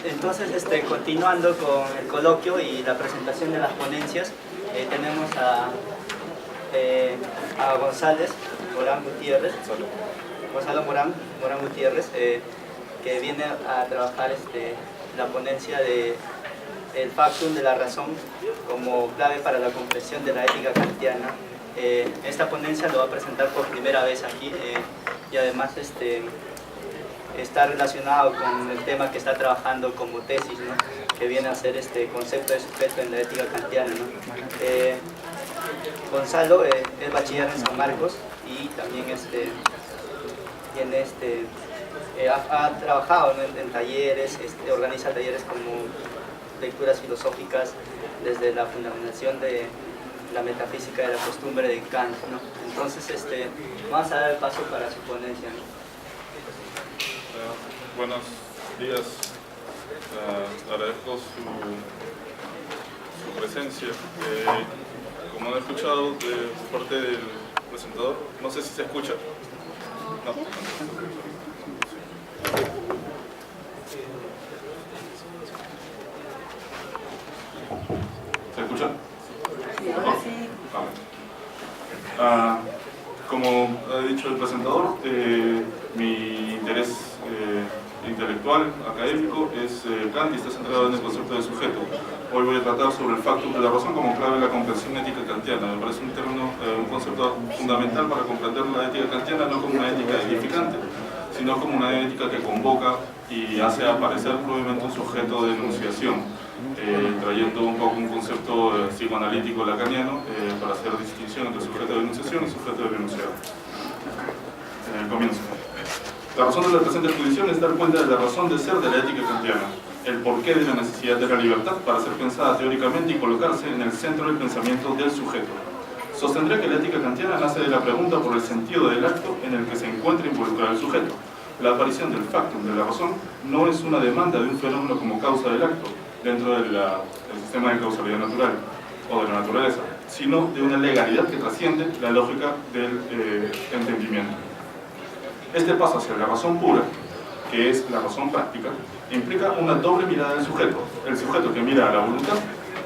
entonces, continuando con el coloquio y la presentación de las ponencias, tenemos a Morán Gutiérrez, que viene a trabajar la ponencia de el factum de la razón como clave para la comprensión de la ética kantiana. Esta ponencia lo va a presentar por primera vez aquí y además está relacionado con el tema que está trabajando como tesis, ¿no? Que viene a ser este concepto de sujeto en la ética kantiana, ¿no? Gonzalo es bachiller en San Marcos y también ha trabajado, ¿no? en talleres, organiza talleres como lecturas filosóficas desde la fundamentación de la metafísica de la costumbre de Kant, ¿no? Entonces, vamos a dar el paso para su ponencia, ¿no? Buenos días, agradezco su presencia. Como han escuchado por parte del presentador, no sé si se escucha. No. ¿Se escucha? Como ha dicho el presentador, mi interés intelectual, académico, es Kant y está centrado en el concepto de sujeto. Hoy voy a tratar sobre el factum de la razón como clave de la comprensión ética kantiana. Me parece un concepto fundamental para comprender la ética kantiana, no como una ética edificante, sino como una ética que convoca y hace aparecer probablemente un sujeto de enunciación, trayendo un poco un concepto psicoanalítico lacaniano para hacer distinción entre sujeto de enunciación y sujeto de enunciado. Comienzo. La razón de la presente exposición es dar cuenta de la razón de ser de la ética kantiana, el porqué de la necesidad de la libertad para ser pensada teóricamente y colocarse en el centro del pensamiento del sujeto. Sostendré que la ética kantiana nace de la pregunta por el sentido del acto en el que se encuentra involucrado el sujeto. La aparición del factum de la razón no es una demanda de un fenómeno como causa del acto, dentro del sistema de causalidad natural o de la naturaleza, sino de una legalidad que trasciende la lógica del entendimiento. Este paso hacia la razón pura, que es la razón práctica, implica una doble mirada del sujeto. El sujeto que mira a la voluntad,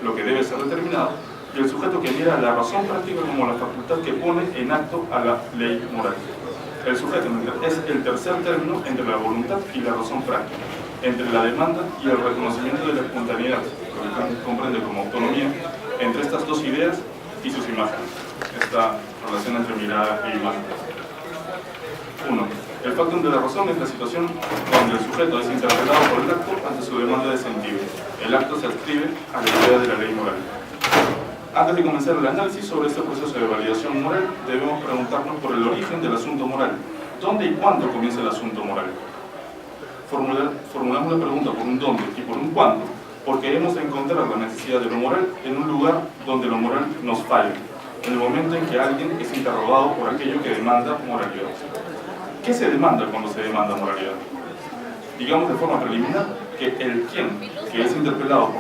lo que debe ser determinado, y el sujeto que mira a la razón práctica como la facultad que pone en acto a la ley moral. El sujeto es el tercer término entre la voluntad y la razón práctica, entre la demanda y el reconocimiento de la espontaneidad, lo que Kant comprende como autonomía, entre estas dos ideas y sus imágenes. Esta relación entre mirada e imagen. 1. El factum de la razón es la situación donde el sujeto es interpelado por el acto ante su demanda de sentido. El acto se adscribe a la idea de la ley moral. Antes de comenzar el análisis sobre este proceso de validación moral, debemos preguntarnos por el origen del asunto moral. ¿Dónde y cuándo comienza el asunto moral? Formulamos la pregunta por un dónde y por un cuándo, porque hemos de encontrar la necesidad de lo moral en un lugar donde lo moral nos falla, en el momento en que alguien es interrogado por aquello que demanda moralidad. ¿Qué se demanda cuando se demanda moralidad? Digamos de forma preliminar que el quien que es interpelado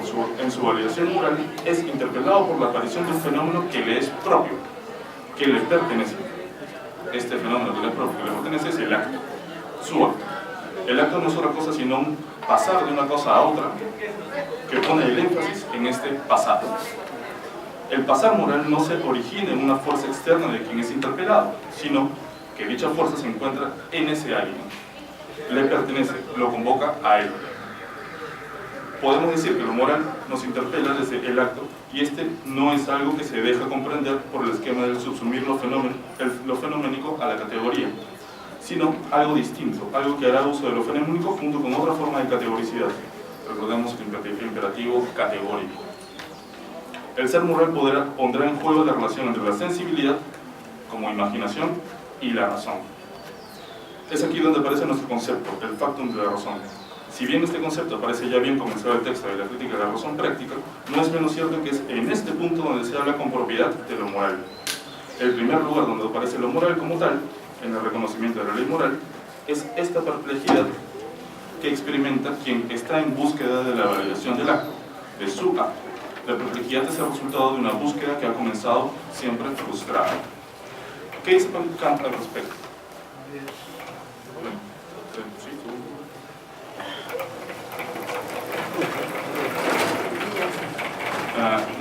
en su validación moral es interpelado por la aparición de un fenómeno que le es propio, que le pertenece. Este fenómeno que le es propio, que le pertenece, es el acto, su acto. El acto no es otra cosa sino un pasar de una cosa a otra que pone el énfasis en este pasar. El pasar moral no se origina en una fuerza externa de quien es interpelado, sino que dicha fuerza se encuentra en ese alguien. Le pertenece, lo convoca a él. Podemos decir que lo moral nos interpela desde el acto y este no es algo que se deja comprender por el esquema del subsumir lo fenoménico a la categoría, sino algo distinto, algo que hará uso de lo fenoménico junto con otra forma de categoricidad. Recordemos el imperativo categórico. El ser moral pondrá en juego la relación entre la sensibilidad, como imaginación, y la razón. Es aquí donde aparece nuestro concepto, el factum de la razón. Si bien este concepto aparece ya bien comenzado el texto de la crítica de la razón práctica, no es menos cierto que es en este punto donde se habla con propiedad de lo moral. El primer lugar donde aparece lo moral como tal, en el reconocimiento de la ley moral, es esta perplejidad que experimenta quien está en búsqueda de la validación del acto, de su acto. La perplejidad es el resultado de una búsqueda que ha comenzado siempre frustrada. ¿Qué dice Kant al respecto?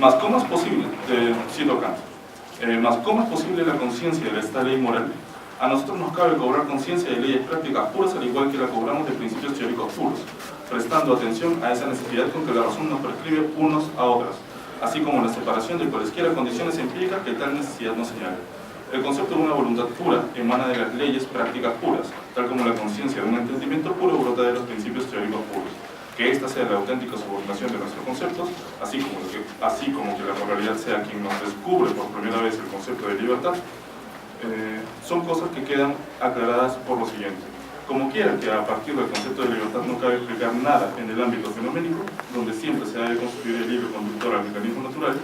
Mas, ¿cómo es posible? Cito Kant. Mas, ¿cómo es posible la conciencia de esta ley moral? A nosotros nos cabe cobrar conciencia de leyes prácticas puras, al igual que la cobramos de principios teóricos puros, prestando atención a esa necesidad con que la razón nos prescribe unos a otras, así como la separación de cualesquiera condiciones empíricas que tal necesidad nos señala. El concepto de una voluntad pura emana de las leyes prácticas puras, tal como la conciencia de un entendimiento puro brota de los principios teóricos puros. Que ésta sea la auténtica subordinación de nuestros conceptos, así como que la moralidad sea quien nos descubre por primera vez el concepto de libertad, son cosas que quedan aclaradas por lo siguiente. Como quiera que a partir del concepto de libertad no cabe explicar nada en el ámbito fenoménico, donde siempre se ha de constituir el hilo conductor al mecanismo natural,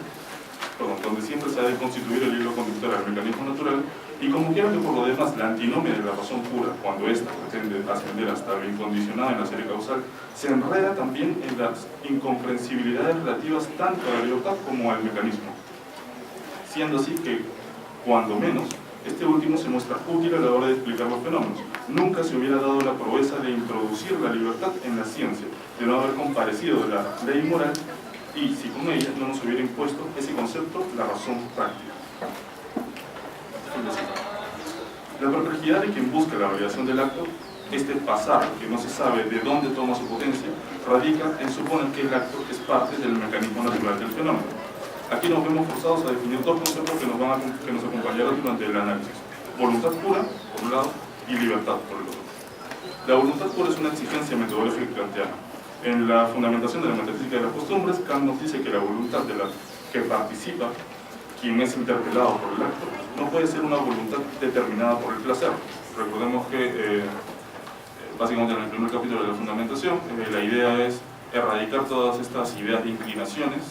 y como quiera que por lo demás la antinomia de la razón pura, cuando ésta pretende ascender hasta lo incondicionado en la serie causal, se enreda también en las incomprensibilidades relativas tanto a la libertad como al mecanismo, siendo así que, cuando menos, este último se muestra útil a la hora de explicar los fenómenos. Nunca se hubiera dado la proeza de introducir la libertad en la ciencia, de no haber comparecido la ley moral y si con ella no nos hubiera impuesto ese concepto, la razón práctica. La perplejidad de quien busca la validación del acto, este pasar que no se sabe de dónde toma su potencia, radica en suponer que el acto es parte del mecanismo natural del fenómeno. Aquí nos vemos forzados a definir dos conceptos que nos acompañarán durante el análisis: voluntad pura, por un lado, y libertad, por el otro. La voluntad pura es una exigencia metodológica kantiana. En la fundamentación de la metafísica de las costumbres, Kant nos dice que la voluntad de la que participa quien es interpelado por el acto no puede ser una voluntad determinada por el placer. Recordemos que, básicamente en el primer capítulo de la fundamentación, la idea es erradicar todas estas ideas de inclinaciones,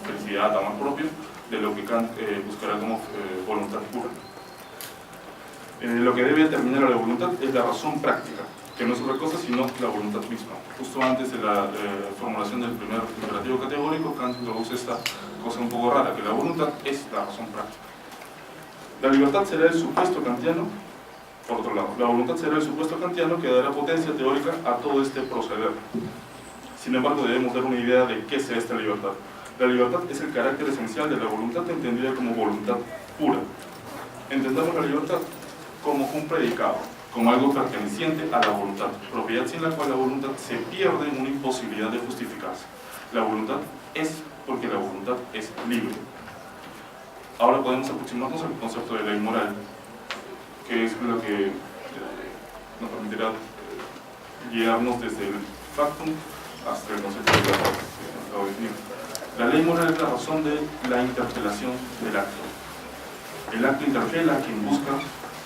felicidad, amor propio, de lo que Kant buscará como voluntad pura. Lo que debe determinar a la voluntad es la razón práctica, que no es otra cosa sino la voluntad misma. Justo antes de la formulación del primer imperativo categórico, Kant introduce esta cosa un poco rara, que la voluntad es la razón práctica. La libertad será el supuesto kantiano, por otro lado, la voluntad será el supuesto kantiano que dará potencia teórica a todo este proceder. Sin embargo, debemos dar una idea de qué sea esta libertad. La libertad es el carácter esencial de la voluntad entendida como voluntad pura. Entendamos la libertad como un predicado, como algo perteneciente a la voluntad, propiedad sin la cual la voluntad se pierde en una imposibilidad de justificarse. La voluntad es porque la voluntad es libre. Ahora podemos aproximarnos al concepto de ley moral, que es lo que nos permitirá guiarnos desde el factum hasta el concepto de libertad que acabo de definir. La ley moral es la razón de la interpelación del acto. El acto interpela a quien busca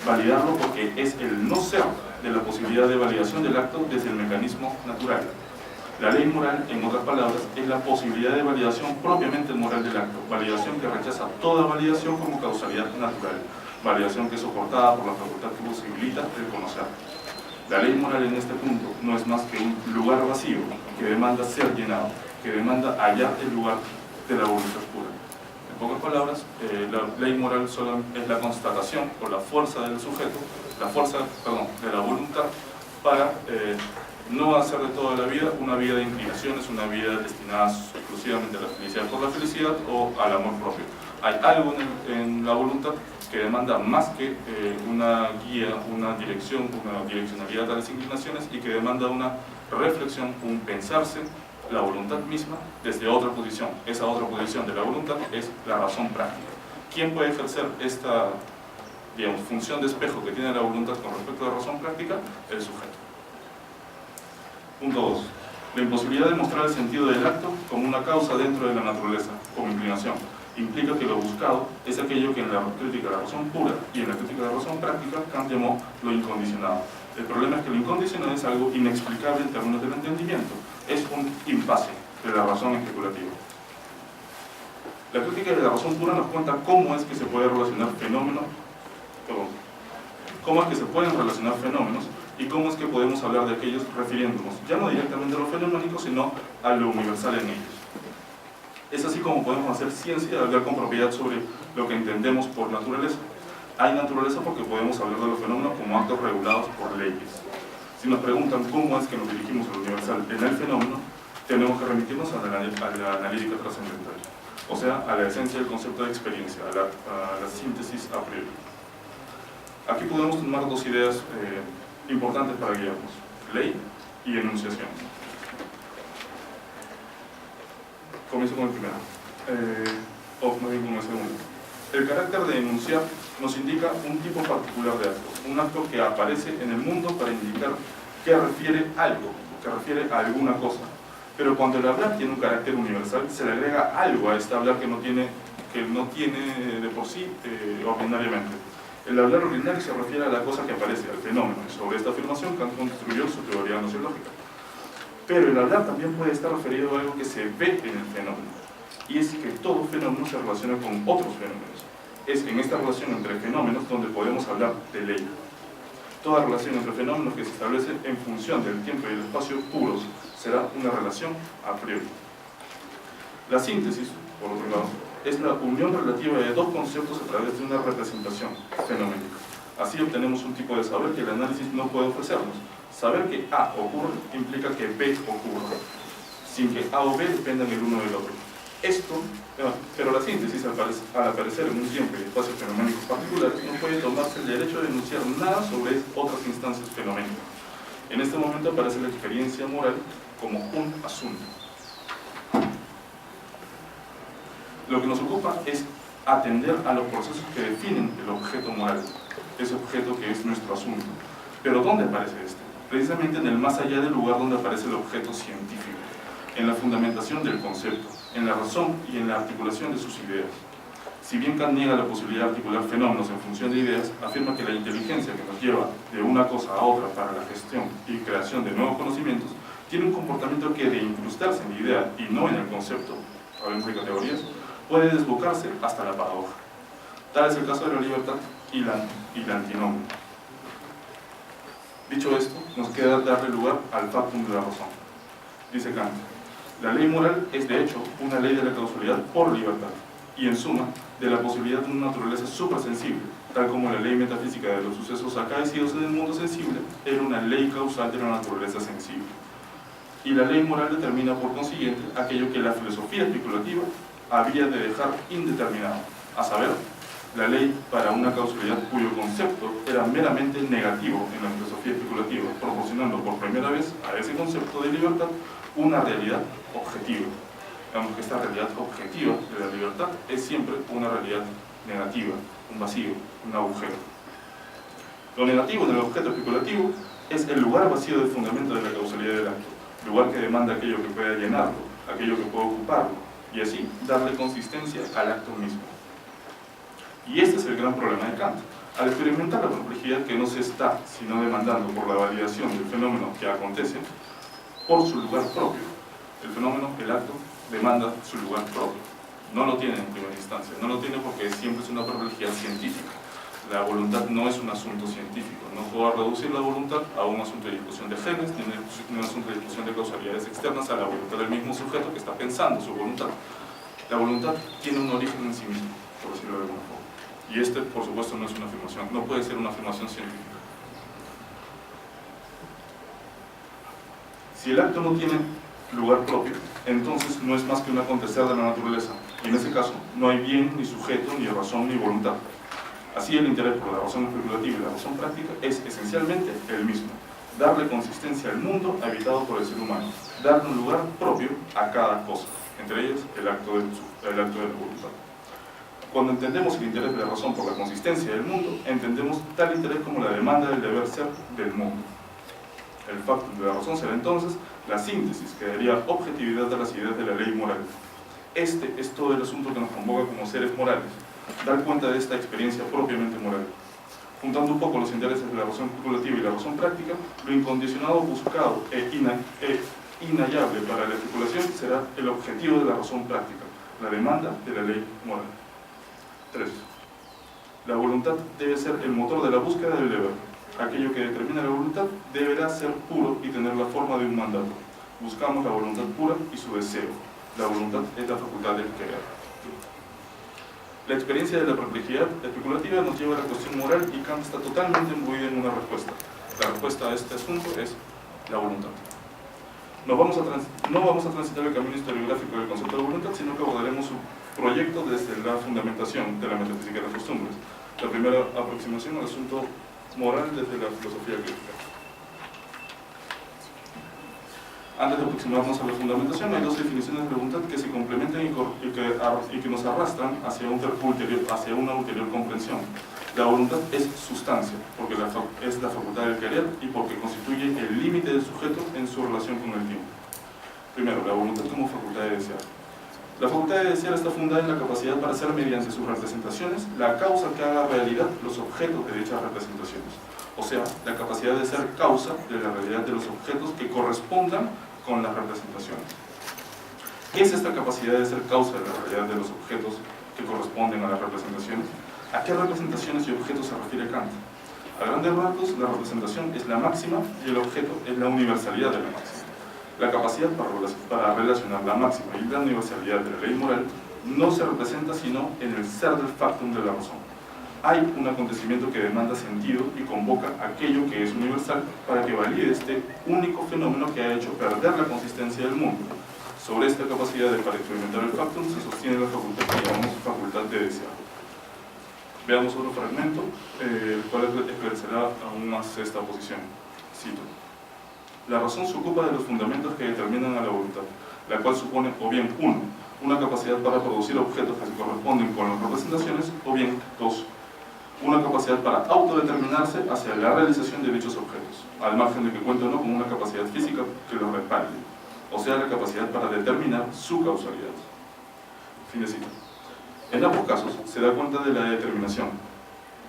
validarlo porque es el no ser de la posibilidad de validación del acto desde el mecanismo natural. La ley moral, en otras palabras, es la posibilidad de validación propiamente moral del acto, validación que rechaza toda validación como causalidad natural, validación que es soportada por la facultad que posibilita el conocer. La ley moral en este punto no es más que un lugar vacío que demanda ser llenado, que demanda hallar el lugar de la voluntad pura. En pocas palabras, la ley moral solo es la constatación o la fuerza del sujeto, de la voluntad para no hacer de toda la vida una vida de inclinaciones, una vida destinada exclusivamente a la felicidad por la felicidad o al amor propio. Hay algo en la voluntad que demanda más que una guía, una dirección, una direccionalidad a las inclinaciones y que demanda una reflexión, un pensarse la voluntad misma desde otra posición. Esa otra posición de la voluntad es la razón práctica. ¿Quién puede ejercer esta, digamos, función de espejo que tiene la voluntad con respecto a la razón práctica? El sujeto. Punto 2. La imposibilidad de mostrar el sentido del acto como una causa dentro de la naturaleza, como inclinación, implica que lo buscado es aquello que en la crítica de la razón pura y en la crítica de la razón práctica Kant llamó lo incondicionado. El problema es que lo incondicionado es algo inexplicable en términos del entendimiento, es un impasse de la razón especulativa. La crítica de la razón pura nos cuenta cómo es que se puede relacionar fenómenos, cómo es que se pueden relacionar fenómenos y cómo es que podemos hablar de aquellos refiriéndonos ya no directamente a lo fenoménico, sino a lo universal en ellos. Es así como podemos hacer ciencia, hablar con propiedad sobre lo que entendemos por naturaleza. Hay naturaleza porque podemos hablar de los fenómenos como actos regulados por leyes. Si nos preguntan cómo es que nos dirigimos a lo universal en el fenómeno, tenemos que remitirnos a la analítica trascendental. o sea, a la esencia del concepto de experiencia, a la síntesis a priori. Aquí podemos tomar dos ideas importantes para guiarnos: ley y enunciación. Comienzo con el primero, o más bien con el segundo. El carácter de enunciar nos indica un tipo particular de acto, un acto que aparece en el mundo para indicar que refiere algo, que refiere a alguna cosa. Pero cuando el hablar tiene un carácter universal, se le agrega algo a este hablar que no tiene de por sí ordinariamente. El hablar ordinario se refiere a la cosa que aparece, al fenómeno. Sobre esta afirmación, Kant construyó su teoría gnoseológica. Pero el hablar también puede estar referido a algo que se ve en el fenómeno, y es que todo fenómeno se relaciona con otros fenómenos. Es en esta relación entre fenómenos donde podemos hablar de ley. Toda relación entre fenómenos que se establece en función del tiempo y el espacio puros será una relación a priori. La síntesis, por otro lado, es la unión relativa de dos conceptos a través de una representación fenoménica. Así obtenemos un tipo de saber que el análisis no puede ofrecernos. Saber que A ocurre implica que B ocurra, sin que A o B dependan el uno del otro. Pero la síntesis, al aparecer en un tiempo y espacio fenoménicos particulares, no puede tomarse el derecho de enunciar nada sobre otras instancias fenoménicas. En este momento aparece la experiencia moral como un asunto. Lo que nos ocupa es atender a los procesos que definen el objeto moral, ese objeto que es nuestro asunto. Pero ¿dónde aparece este? Precisamente en el más allá del lugar donde aparece el objeto científico, en la fundamentación del concepto, en la razón y en la articulación de sus ideas. Si bien Kant niega la posibilidad de articular fenómenos en función de ideas, afirma que la inteligencia que nos lleva de una cosa a otra para la gestión y creación de nuevos conocimientos tiene un comportamiento que, de incrustarse en la idea y no en el concepto, hablemos de categorías, puede desbocarse hasta la paradoja. Tal es el caso de la libertad y la antinomia. Dicho esto, nos queda darle lugar al factum de la razón. Dice Kant: la ley moral es de hecho una ley de la causalidad por libertad, y en suma, de la posibilidad de una naturaleza suprasensible, tal como la ley metafísica de los sucesos acaecidos en el mundo sensible era una ley causal de la naturaleza sensible. Y la ley moral determina por consiguiente aquello que la filosofía especulativa había de dejar indeterminado, a saber, la ley para una causalidad cuyo concepto era meramente negativo en la filosofía especulativa, proporcionando por primera vez a ese concepto de libertad una realidad objetiva. Digamos que esta realidad objetiva de la libertad es siempre una realidad negativa, un vacío, un agujero. Lo negativo en el objeto especulativo es el lugar vacío del fundamento de la causalidad del acto, lugar que demanda aquello que pueda llenarlo, aquello que pueda ocuparlo, y así darle consistencia al acto mismo. Y este es el gran problema de Kant. Al experimentar la complejidad que no se está, sino demandando por la validación del fenómeno que acontece, por su lugar propio. El fenómeno, el acto, demanda su lugar propio. No lo tiene en primera instancia, no lo tiene porque siempre es una complejidad científica. La voluntad no es un asunto científico, no puedo reducir la voluntad a un asunto de discusión de genes, ni un asunto de discusión de causalidades externas a la voluntad del mismo sujeto que está pensando su voluntad. La voluntad tiene un origen en sí mismo, por decirlo de alguna forma. Y este, por supuesto, no es una afirmación, no puede ser una afirmación científica. Si el acto no tiene lugar propio, entonces no es más que un acontecer de la naturaleza, y en ese caso no hay bien, ni sujeto, ni razón, ni voluntad. Así el interés por la razón especulativa y la razón práctica es esencialmente el mismo: darle consistencia al mundo habitado por el ser humano, darle un lugar propio a cada cosa, entre ellas el acto de la voluntad. Cuando entendemos el interés de la razón por la consistencia del mundo, entendemos tal interés como la demanda del deber ser del mundo. El factum de la razón será entonces la síntesis que daría objetividad a las ideas de la ley moral. Este es todo el asunto que nos convoca como seres morales, dar cuenta de esta experiencia propiamente moral. Juntando un poco los intereses de la razón especulativa y la razón práctica, lo incondicionado, buscado e inhallable para la especulación será el objetivo de la razón práctica, la demanda de la ley moral. 3. La voluntad debe ser el motor de la búsqueda del deber. Aquello que determina la voluntad deberá ser puro y tener la forma de un mandato. Buscamos la voluntad pura y su deseo. La voluntad es la facultad de querer. La experiencia de la perplejidad especulativa nos lleva a la cuestión moral y Kant está totalmente imbuido en una respuesta. La respuesta a este asunto es la voluntad. No vamos a transitar el camino historiográfico del concepto de voluntad, sino que abordaremos su proyecto desde la fundamentación de la metafísica de las costumbres. La primera aproximación al asunto moral desde la filosofía crítica. Antes de aproximarnos a la fundamentación, hay dos definiciones de voluntad que se complementan y que nos arrastran hacia una ulterior comprensión. La voluntad es sustancia, porque es la facultad del querer y porque constituye el límite del sujeto en su relación con el tiempo. Primero, la voluntad como facultad de desear. La facultad de desear está fundada en la capacidad para hacer mediante sus representaciones la causa que haga realidad los objetos de dichas representaciones. O sea, la capacidad de ser causa de la realidad de los objetos que correspondan con las representaciones. ¿Qué es esta capacidad de ser causa de la realidad de los objetos que corresponden a las representaciones? ¿A qué representaciones y objetos se refiere Kant? A grandes rasgos, la representación es la máxima y el objeto es la universalidad de la máxima. La capacidad para relacionar la máxima y la universalidad de la ley moral no se representa sino en el ser del factum de la razón. Hay un acontecimiento que demanda sentido y convoca aquello que es universal para que valide este único fenómeno que ha hecho perder la consistencia del mundo. Sobre esta capacidad para experimentar el factum se sostiene la facultad que llamamos facultad de desear. Veamos otro fragmento, el cual esclarecerá aún más esta posición. Cito: la razón se ocupa de los fundamentos que determinan a la voluntad, la cual supone o bien, 1, una capacidad para producir objetos que se corresponden con las representaciones, o bien, 2, una capacidad para autodeterminarse hacia la realización de dichos objetos, al margen de que cuente o no con una capacidad física que los respalde, o sea, la capacidad para determinar su causalidad. Fin de cita. En ambos casos se da cuenta de la determinación,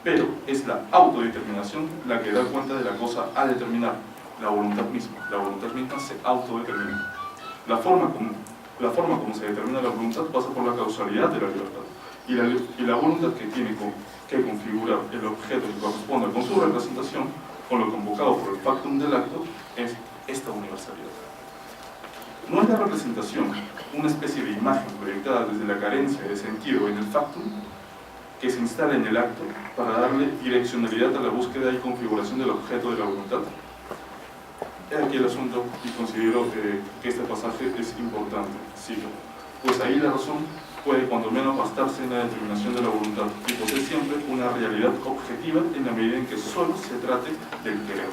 pero es la autodeterminación la que da cuenta de la cosa a determinar, la voluntad misma. La voluntad misma se autodetermina. La forma como se determina la voluntad pasa por la causalidad de la libertad, y la voluntad que tiene que configurar el objeto que corresponda con su representación, con lo convocado por el factum del acto, es esta universalidad. ¿No es la representación una especie de imagen proyectada desde la carencia de sentido en el factum que se instala en el acto para darle direccionalidad a la búsqueda y configuración del objeto de la voluntad? He aquí el asunto y considero que este pasaje es importante. Sigo. Pues ahí la razón puede cuando menos bastarse en la determinación de la voluntad y posee siempre una realidad objetiva en la medida en que solo se trate del querer.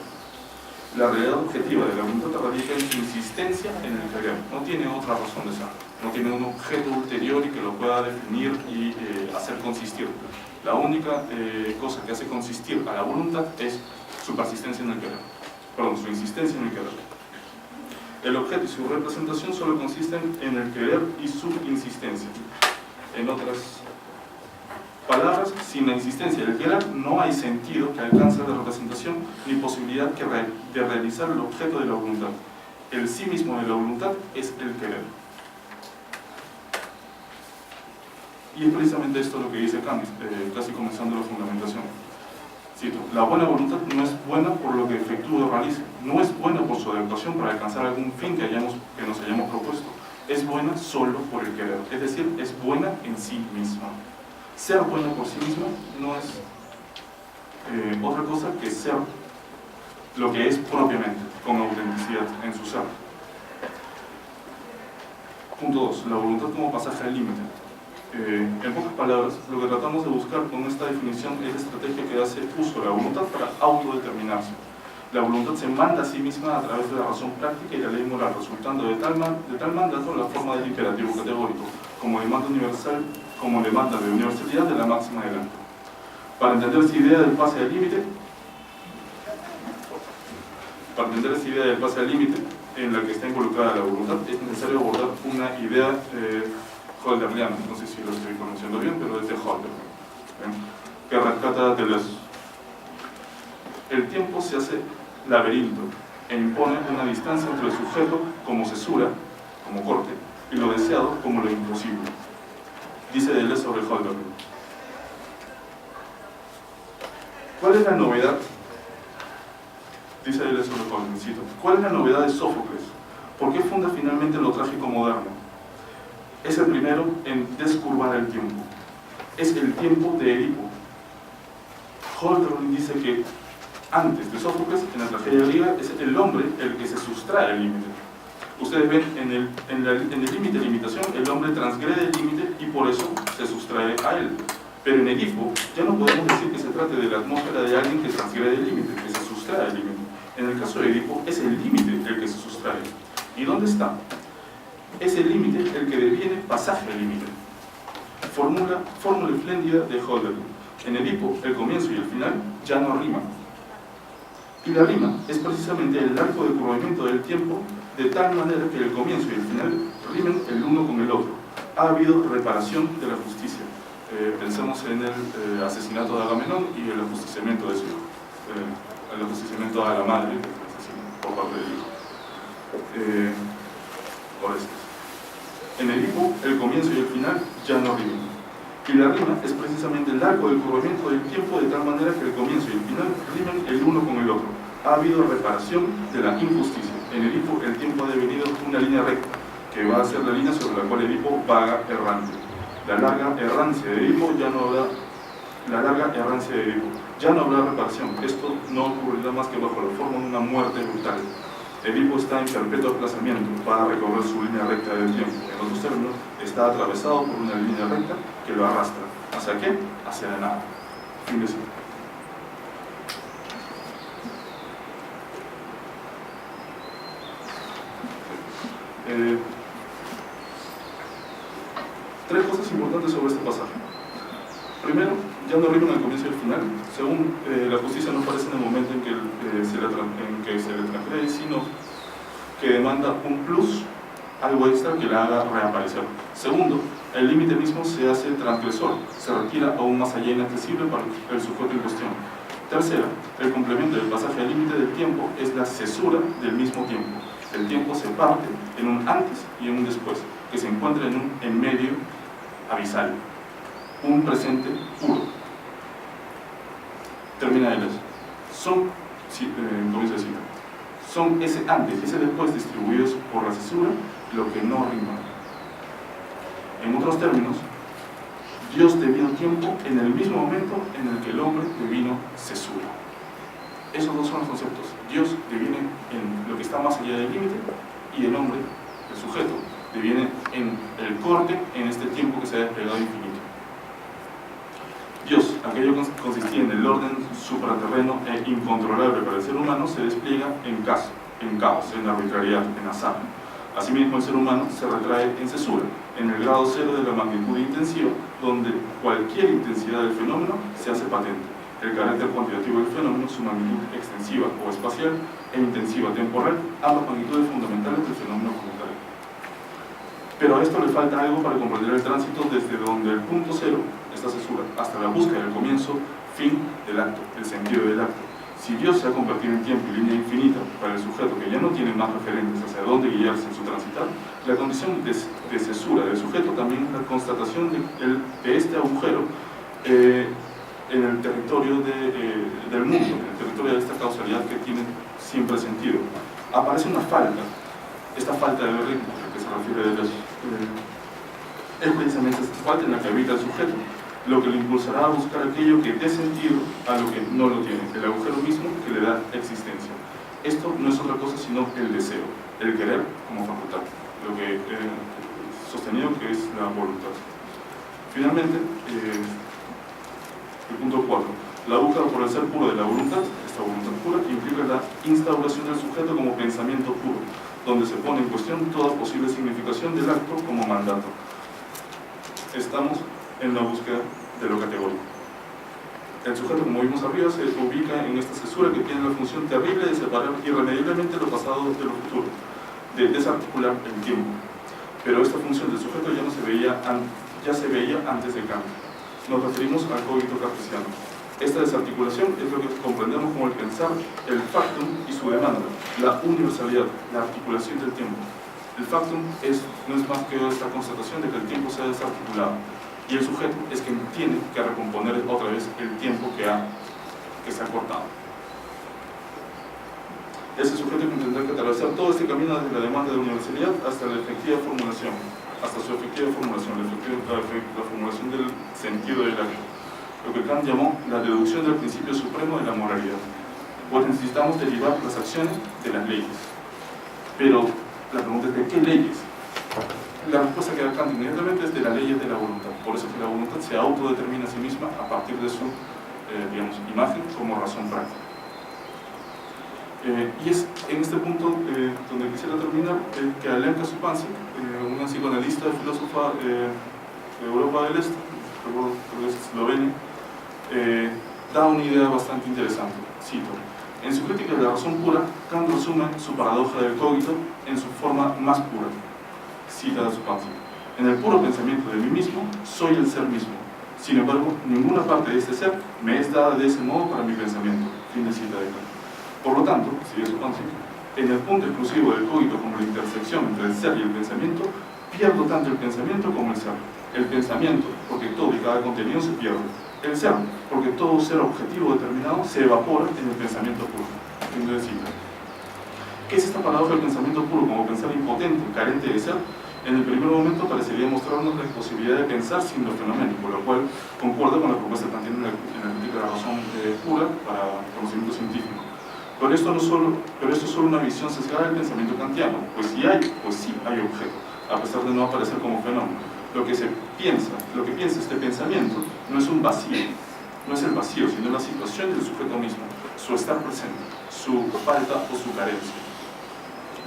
La realidad objetiva de la voluntad radica en su insistencia en el querer, no tiene otra razón de ser, no tiene un objeto ulterior y que lo pueda definir y hacer consistir. La única cosa que hace consistir a la voluntad es su persistencia en el querer, su insistencia en el querer. El objeto y su representación solo consisten en el querer y su insistencia. En otras palabras, sin la insistencia del querer no hay sentido que alcance la representación ni posibilidad de realizar el objeto de la voluntad. El sí mismo de la voluntad es el querer. Y es precisamente esto lo que dice Kant, casi comenzando la fundamentación. Cito: la buena voluntad no es buena por lo que efectúa o realiza, no es buena por su adecuación para alcanzar algún fin que nos hayamos propuesto, es buena solo por el querer, es decir, es buena en sí misma. Ser buena por sí misma no es otra cosa que ser lo que es propiamente, con autenticidad en su ser. Punto 2. La voluntad como pasaje al límite. En pocas palabras, lo que tratamos de buscar con esta definición es la estrategia que hace uso de la voluntad para autodeterminarse. La voluntad se manda a sí misma a través de la razón práctica y la ley moral, resultando de tal mandato la forma del imperativo categórico, como demanda universal, como demanda de universalidad de la máxima del acto. Para entender esta idea del pase al límite, en la que está involucrada la voluntad, es necesario abordar una idea Hölderliana, no sé si lo estoy pronunciando bien, pero es de Hölderlin, que rescata Deleuze. El tiempo se hace laberinto e impone una distancia entre el sujeto como cesura, como corte, y lo deseado como lo imposible. Dice Deleuze sobre Hölderlin: ¿cuál es la novedad? Dice Deleuze sobre Hölderlin, cito: ¿cuál es la novedad de Sófocles? ¿Por qué funda finalmente lo trágico moderno? Es el primero en descurvar el tiempo. Es el tiempo de Edipo. Hölderlin dice que antes de Sófocles, en la tragedia griega, es el hombre el que se sustrae al límite. Ustedes ven en el límite de limitación, el hombre transgrede el límite y por eso se sustrae a él. Pero en Edipo ya no podemos decir que se trate de la atmósfera de alguien que transgrede el límite, que se sustrae al límite. En el caso de Edipo es el límite el que se sustrae. ¿Y dónde está? Es el límite el que deviene pasaje al límite. Fórmula espléndida de Hölderlin. En Edipo, el comienzo y el final ya no riman. Y la rima es precisamente el arco de curvamiento del tiempo, de tal manera que el comienzo y el final rimen el uno con el otro. Ha habido reparación de la justicia. Pensemos en el asesinato de Agamenón y el ajusticiamiento de su hijo. El ajusticiamiento a la madre por parte del hijo. En Edipo, el comienzo y el final ya no rimen. Y la rima es precisamente el arco del curvamiento del tiempo, de tal manera que el comienzo y el final rimen el uno con el otro. Ha habido reparación de la injusticia. En Edipo el tiempo ha devenido una línea recta, que va a ser la línea sobre la cual Edipo vaga errante. La larga errancia de Edipo ya no habrá, ya no habrá reparación. Esto no ocurrirá más que bajo la forma de una muerte brutal. Edipo está en perpetuo desplazamiento, va a recorrer su línea recta del tiempo. En otros términos, está atravesado por una línea recta que lo arrastra. ¿Hacia qué? Hacia la nada. Fin de ciclo. Tres cosas importantes sobre este pasaje. Primero, ya no riman al comienzo y al final. Según la justicia no aparece en el momento en que se le transgrede, sino que demanda un plus, algo extra que la haga reaparecer. Segundo, el límite mismo se hace transgresor, se retira aún más allá inaccesible para el sujeto en cuestión. Tercera, el complemento del pasaje al límite del tiempo es la cesura del mismo tiempo. El tiempo se parte en un antes y en un después, que se encuentra en un en medio abisal, un presente puro. Termina el comienzo de cita. Son ese antes y ese después distribuidos por la cesura lo que no rima. En otros términos, Dios devino tiempo en el mismo momento en el que el hombre devino cesura. Esos dos son los conceptos. Dios deviene en lo que está más allá del límite y el hombre, el sujeto, deviene en el corte en este tiempo que se ha desplegado infinito. Dios, aquello que consistía en el orden supraterreno e incontrolable para el ser humano, se despliega en caos, en arbitrariedad, en azar. Asimismo, el ser humano se retrae en cesura, en el grado cero de la magnitud intensiva, donde cualquier intensidad del fenómeno se hace patente. El carácter cuantitativo del fenómeno, su magnitud extensiva o espacial e intensiva temporal, ambas magnitudes fundamentales del fenómeno como tal. Pero a esto le falta algo para comprender el tránsito desde donde el punto cero, esta cesura, hasta la búsqueda del comienzo, fin del acto, el sentido del acto. Si Dios se ha convertido en tiempo y línea infinita para el sujeto que ya no tiene más referentes hacia dónde guiarse en su transitar, la condición de cesura del sujeto también es la constatación de este agujero en el territorio del mundo, en el territorio de esta causalidad que tiene siempre sentido. Aparece una falta, esta falta de ritmo a la que se refiere Deleuze, es precisamente esta falta en la que habita el sujeto, lo que le impulsará a buscar aquello que dé sentido a lo que no lo tiene, el agujero mismo que le da existencia. Esto no es otra cosa sino el deseo, el querer como facultad, lo que he sostenido que es la voluntad. Finalmente, el punto 4. La búsqueda por el ser puro de la voluntad, esta voluntad pura, implica la instauración del sujeto como pensamiento puro, donde se pone en cuestión toda posible significación del acto como mandato. Estamos en la búsqueda de lo categórico. El sujeto, como vimos arriba, se ubica en esta cesura que tiene la función terrible de separar irremediablemente lo pasado de lo futuro, de desarticular el tiempo. Pero esta función del sujeto ya se veía antes de Kant. Nos referimos al cogito cartesiano. Esta desarticulación es lo que comprendemos como el pensar, el factum y su demanda, la universalidad, la articulación del tiempo. El factum no es más que esta constatación de que el tiempo se ha desarticulado, y el sujeto es quien tiene que recomponer otra vez el tiempo que se ha cortado. Es el sujeto que tendrá que atravesar todo este camino desde la demanda de universalidad hasta la efectiva formulación, la formulación del sentido del acto, lo que Kant llamó la deducción del principio supremo de la moralidad, pues necesitamos derivar las acciones de las leyes. Pero La pregunta es: ¿de qué leyes? La respuesta que da Kant inmediatamente es de las leyes de la voluntad. Por eso es que la voluntad se autodetermina a sí misma a partir de su digamos, imagen como razón práctica. Y es en este punto donde quisiera terminar, que Alenka Supancic, una psicoanalista y filósofa de Europa del Este, creo que es Eslovenia, da una idea bastante interesante. Cito: en su crítica de la razón pura, Kant resume su paradoja del cogito en su forma más pura. Cita de Supancic: en el puro pensamiento de mí mismo, soy el ser mismo. Sin embargo, ninguna parte de este ser me es dada de ese modo para mi pensamiento. Fin de cita de Kant. Por lo tanto, sigue Supancic, en el punto exclusivo del cogito como la intersección entre el ser y el pensamiento, pierdo tanto el pensamiento como el ser. El pensamiento, porque todo y cada contenido se pierde. El ser, porque todo ser objetivo determinado se evapora en el pensamiento puro. Fin de cita. ¿Qué es esta paradoja del pensamiento puro como pensar impotente, carente de ser? En el primer momento parecería mostrarnos la imposibilidad de pensar sin lo fenoménico, lo cual concuerda con la propuesta planteada en la crítica de la razón pura para el conocimiento científico. Pero esto es solo una visión sesgada del pensamiento kantiano, pues sí hay objeto, a pesar de no aparecer como fenómeno. Lo que piensa este pensamiento no es un vacío, no es el vacío, sino la situación del sujeto mismo, su estar presente, su falta o su carencia.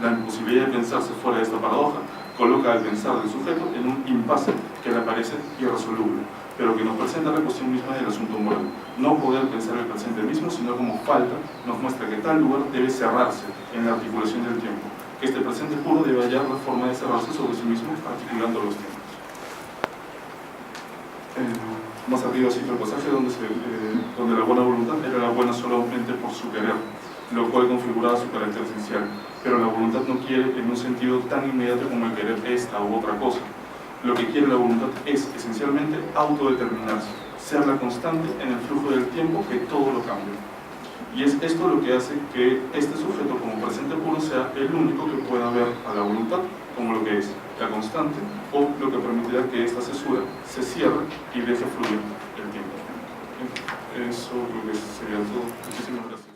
La imposibilidad de pensarse fuera de esta paradoja coloca el pensar del sujeto en un impasse que le parece irresoluble, pero que nos presenta la cuestión misma del asunto moral. No poder pensar el presente mismo, sino como falta, nos muestra que tal lugar debe cerrarse en la articulación del tiempo, que este presente puro debe hallar la forma de cerrarse sobre sí mismo, articulando los tiempos. Más arriba cito el pasaje donde la buena voluntad era la buena solamente por su querer, lo cual configuraba su carácter esencial, pero la voluntad no quiere en un sentido tan inmediato como el querer esta u otra cosa. Lo que quiere la voluntad es esencialmente autodeterminarse, ser la constante en el flujo del tiempo que todo lo cambia. Y es esto lo que hace que este sujeto como presente puro sea el único que pueda ver a la voluntad como lo que es, la constante, o lo que permitirá que esta cesura se cierre y deje fluir el tiempo. Eso creo que sería todo. Muchísimas gracias.